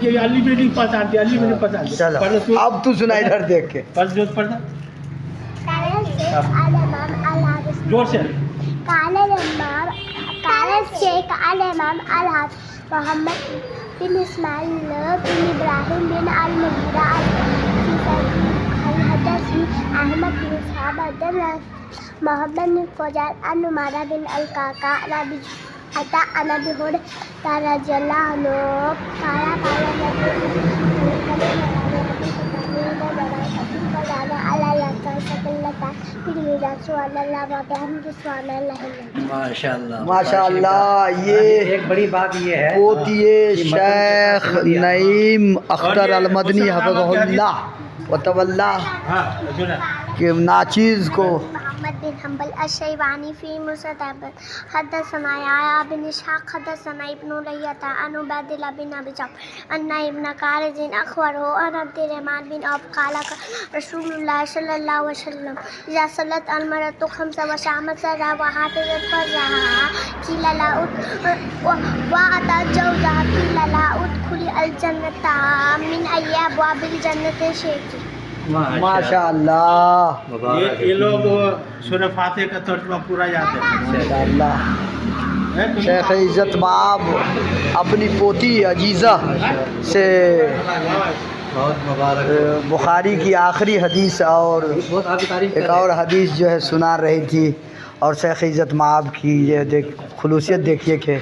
یہ علی میں نہیں پہچانتے، علی میں نہیں پہچانتے. چلو اب تو سنا ادھر دیکھ کے. بس جو پڑھنا زور سے. قال الشيخ الإمام الحافظ محمد بن إسماعيل بن إبراهيم بن المغيرة حدثني أحمد بن إسحاق حدثنا محمد بن فضيل عن عمر بن القعقاع عن أبي هريرة رضي الله عنه قال قال النبي ماشاء اللہ ماشاء اللہ. یہ ایک بڑی بات یہ ہے پوتیے شیخ نعیم اختر المدنی حفظہ اللہ وتولہ ہاں سنا. کہ ناچیز کو محمد بن حنبل الشیبانی فی مصطفى حدثنا يحيى بن اسحاق حدثنا ابن لهيعة عن عبيد الله بن ابي جعفر ان ابن خالد اخبره عن عبد الرحمن بن عوف قال رسول الله صلى الله عليه وسلم اذا صلت المرأة خمس وصامت شهرها وحافظت فرجها قيل لها واتت زوجها قيل لها ادخلي الجنة من اي ابواب الجنة شئت. ماشاء اللہ یہ لوگ سورہ فاتحہ کا ترجمہ پورا یاد ہے. ماشاء اللہ. شیخ عزت مآب اپنی پوتی عجیزہ سے بہت مبارک. بخاری کی آخری حدیث اور بہت آپ کی تعریف ایک اور حدیث جو ہے سنا رہی تھی. اور شیخ عزت مآب کی یہ خلوصیت دیکھیے کہ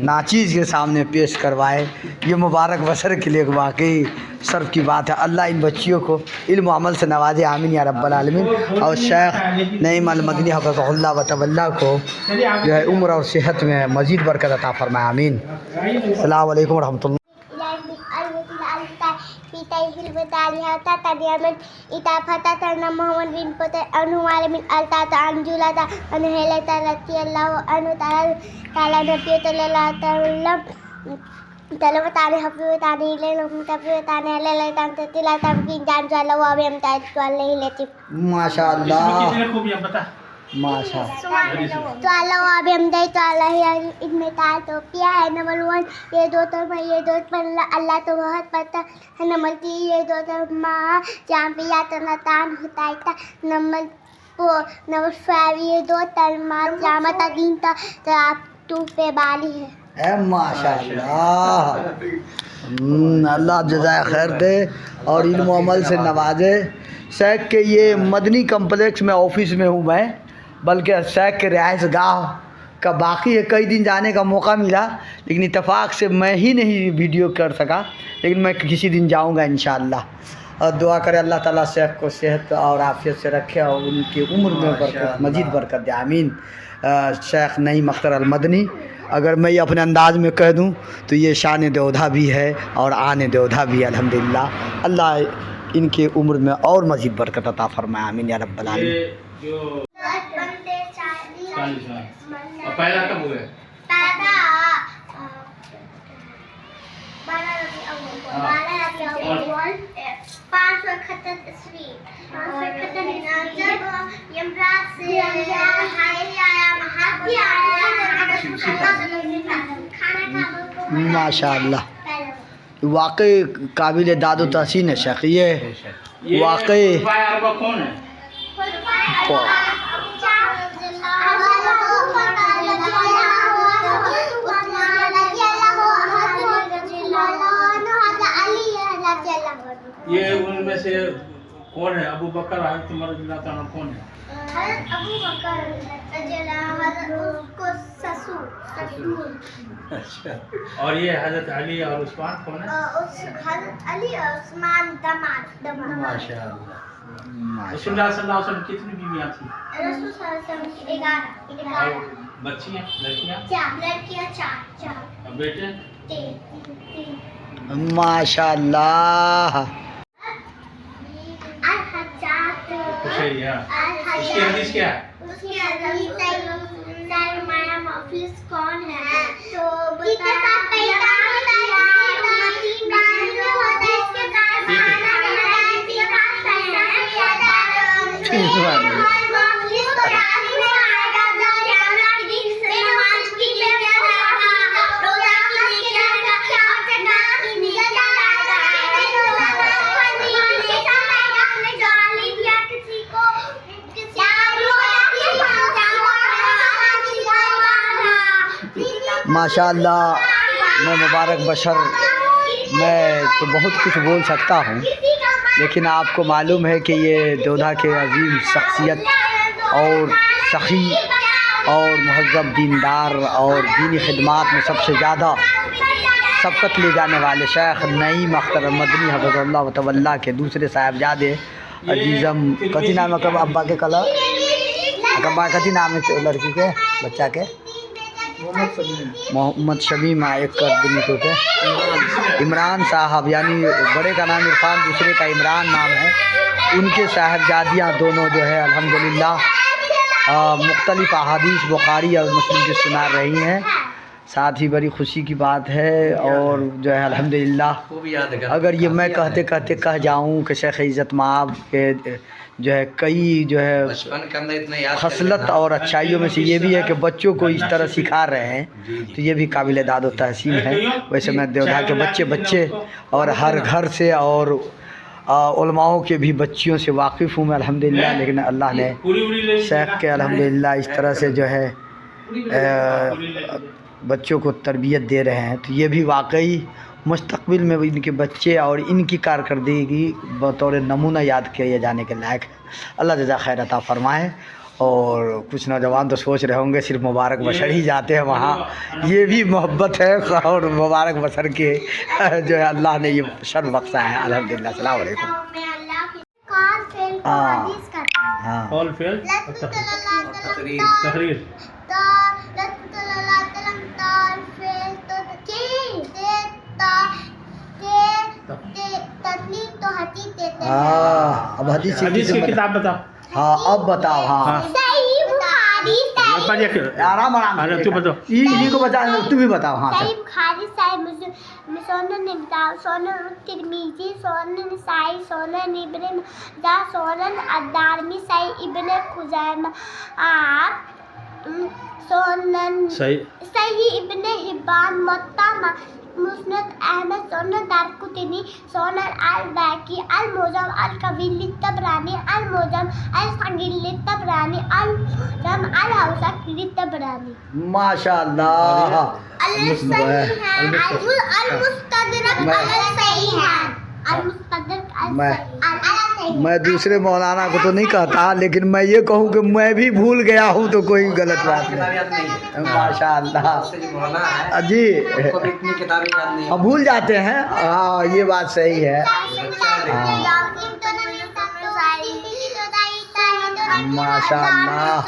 ناچیز کے سامنے پیش کروائے. یہ مبارک بشر کے لیے واقعی شرف کی بات ہے. اللہ ان بچیوں کو علم و عمل سے نوازے. آمین یا رب العالمین. اور شیخ نعیم المدنی حفظہ اللہ وتولہ کو جو ہے عمر اور صحت میں مزید برکت عطا فرمائے. آمین. السلام علیکم ورحمۃ اللہ. في تيه البتالية تتديمن إتافتة أن محمد بن فتح أن عمر بن التات عن جلدة أن هلة رضي الله عنه تعالى نبي صلى الله عليه وسلم تلو تعالى حفظ تعالى لهم تفسير تعالى لا تنتظر تمكين جان جل وابم تعالى لطيف. ما شاء اللہ کتنے خوبیاں بتا. ماشاء تو اللہ وابم دے تو اللہ ان میں توفیہ ہے. نمبر 1 یہ دو تو میں یہ دو پر اللہ تو بہت پتہ ہے. نمبر 3 یہ دو تو ماں جہاں پہ یا تو نتان ہوتا ہے. نمبر 5 یہ دو تلمہ جامعہ دین تو آپ تو پہ بالی ہے. اے ماشاء اللہ. اللہ جزائے خیر دے اور علم و عمل سے نوازے. شیخ کے یہ مدنی کمپلیکس میں آفس میں ہوں میں، بلکہ شیخ کے رہائش گاہ کا باقی ہے. کئی دن جانے کا موقع ملا لیکن اتفاق سے میں ہی نہیں ویڈیو کر سکا، لیکن میں کسی دن جاؤں گا انشاءاللہ. اور دعا کرے اللہ تعالیٰ شیخ کو صحت اور عافیت سے رکھے اور ان کی عمر میں برکت مزید برکت دے. آمین. شیخ نعیم اختر المدنی، اگر میں یہ اپنے انداز میں کہہ دوں تو یہ شان دیودھا بھی ہے اور آن دیودھا بھی ہے. الحمدللہ. اللہ ان کے عمر میں اور مزید برکت عطا فرمائے. آمین یا رب العالمین. یہ جو 40 سال اور پہلا کب ہوئے؟ ماشاء اللہ. واقعی قابل داد و تحسین ہے شیخ. یہ واقعی کون ہے؟ یہ ان میں سے کون ہے؟ ابو بکر حضرت عمر رضی اللہ تعالیٰ کون ہے؟ حضرت ابو بکر رضی اللہ عنہ کو سسور. اچھا. اور یہ حضرت علی اور عثمان کون ہے؟ حضرت علی اور عثمان دماد. ماشاء اللہ. رسول اللہ صلی اللہ علیہ وسلم کتنی بیویاں تھیں؟ رسول صلی اللہ علیہ وسلم 11 اور بچیاں لڑکیاں؟ 4 لڑکیاں 4 اور بیٹے؟ 3. ماشاء اللہ. صحیح ہے. اس کی حدیث کیا ہے؟ اس کی حدیث سرمایہ مفلس کون ہے تو ماشاء اللہ میں مبارک بشر میں تو بہت کچھ بول سکتا ہوں، لیکن آپ کو معلوم ہے کہ یہ دودھا کے عظیم شخصیت اور سخی اور مہذب دیندار اور دینی خدمات میں سب سے زیادہ سبقت لے جانے والے شیخ نعیم اختر مدنی حفظ اللہ و تولا کے دوسرے صاحبزادے عزیزم کتی نام ہے ابا کے کلا ابا کتی نام ہے لڑکی کے بچہ کے محمد شمیم ایک دن کو کے عمران صاحب، یعنی بڑے کا نام عرفان دوسرے کا عمران نام ہے، ان کے صاحبزادیاں دونوں جو ہے الحمدللہ مختلف احادیث بخاری اور مسلم کی سنا رہی ہیں، ساتھ ہی بڑی خوشی کی بات ہے۔ اور جو ہے الحمدللہ اگر یہ میں کہتے کہتے کہہ جاؤں کہ شیخ عزت مآب کے جو ہے کئی جو ہے خصلت اور اچھائیوں میں سے یہ بھی ہے کہ بچوں کو اس طرح سکھا رہے ہیں، تو یہ بھی قابل داد و تحسین ہے۔ ویسے میں دیودھا کے بچے اور ہر گھر سے اور علماؤں کے بھی بچیوں سے واقف ہوں میں الحمدللہ، لیکن اللہ نے شیخ کے الحمدللہ اس طرح سے جو ہے بچوں کو تربیت دے رہے ہیں، تو یہ بھی واقعی مستقبل میں ان کے بچے اور ان کی کارکردگی بطور نمونہ یاد کیے جانے کے لائق ہے۔ اللہ جزا خیر عطا فرمائے۔ اور کچھ نوجوان تو سوچ رہے ہوں گے صرف مبارک بشر ہی جاتے ہیں وہاں، یہ بھی محبت ہے اور مبارک بشر کے جو ہے اللہ نے یہ شرف بخشا ہے الحمدللہ۔ السلام علیکم۔ ہاں قول فعل تقریر اب حدیث کی کتاب بتاؤ۔ ہاں اب بتاؤ۔ ہاں آرام تو بتاؤ، انہیں کو بتا، تم بھی بتاؤ۔ ہاں صحیح بخاری، صحیح مسلم، سنن سنن ترمذی، سنن نسائی، سنن ابن ماجہ، سنن الدارمی، صحیح ابن خزیمہ، سنن صحیح ابن حبان، موطا مسند احمد، سنن دارقطنی، سنن البیہقی، المعجم الکبیر للطبرانی، المعجم الصغیر للطبرانی، المعجم الاوسط للطبرانی۔ ماشاء اللہ۔ المستدرک علی الصحیحین، المستدرک علی الصحیحین۔ میں دوسرے مولانا کو تو نہیں کہتا، لیکن میں یہ کہوں کہ میں بھی بھول گیا ہوں تو کوئی غلط بات نہیں۔ ماشاء اللہ جی، ہم بھول جاتے ہیں، ہاں یہ بات صحیح ہے۔ ماشاء اللہ۔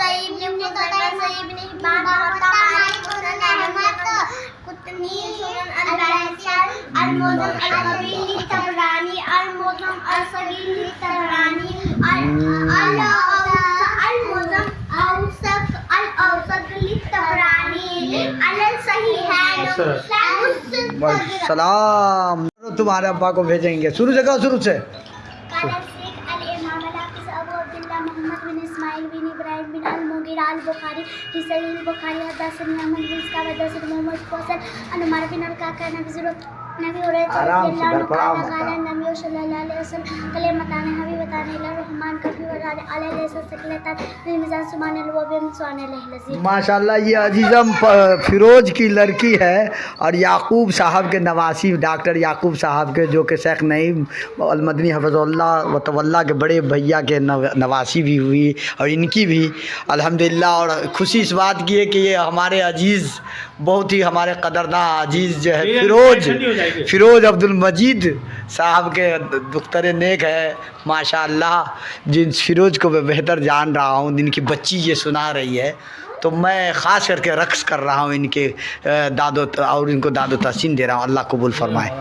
سلام تمہارے ابا کو بھیجیں گے، شروع سے کہو، شروع سے۔ البخاری في صحيح البخاري حدثني عمرو بن اسحاق حدثني محمد فوزان أن عمر بن الكعكة نبي هريرة رضي الله عنه قال النبي صلى الله عليه وسلم كلمتان حبيبتان إلى الرحمن خفيفتان على اللسان ثقيلتان في الميزان سبحان الله وبحمده العظيم۔ ماشاء اللہ یہ عزیزم فیروز کی لڑکی ہے اور یعقوب صاحب کے نواسی، ڈاکٹر یعقوب صاحب کے، جو کہ شیخ نعیم المدنی حفظ اللہ و تولا کے بڑے بھیا کے نواسی بھی ہوئی، اور ان کی بھی الحمدللہ۔ اور خوشی اس بات کی ہے کہ یہ ہمارے عزیز، بہت ہی ہمارے قدرداں عزیز جو ہے فیروز عبد المجید صاحب کے دختر نیک ہے ماشاء اللہ، جن فیروز کو میں بہتر جان رہا ہوں، جن کی بچی یہ سنا رہی ہے، تو میں خاص کر کے رقص کر رہا ہوں ان کے اور ان کو داد و تحسین دے رہا ہوں۔ اللہ قبول فرمائے۔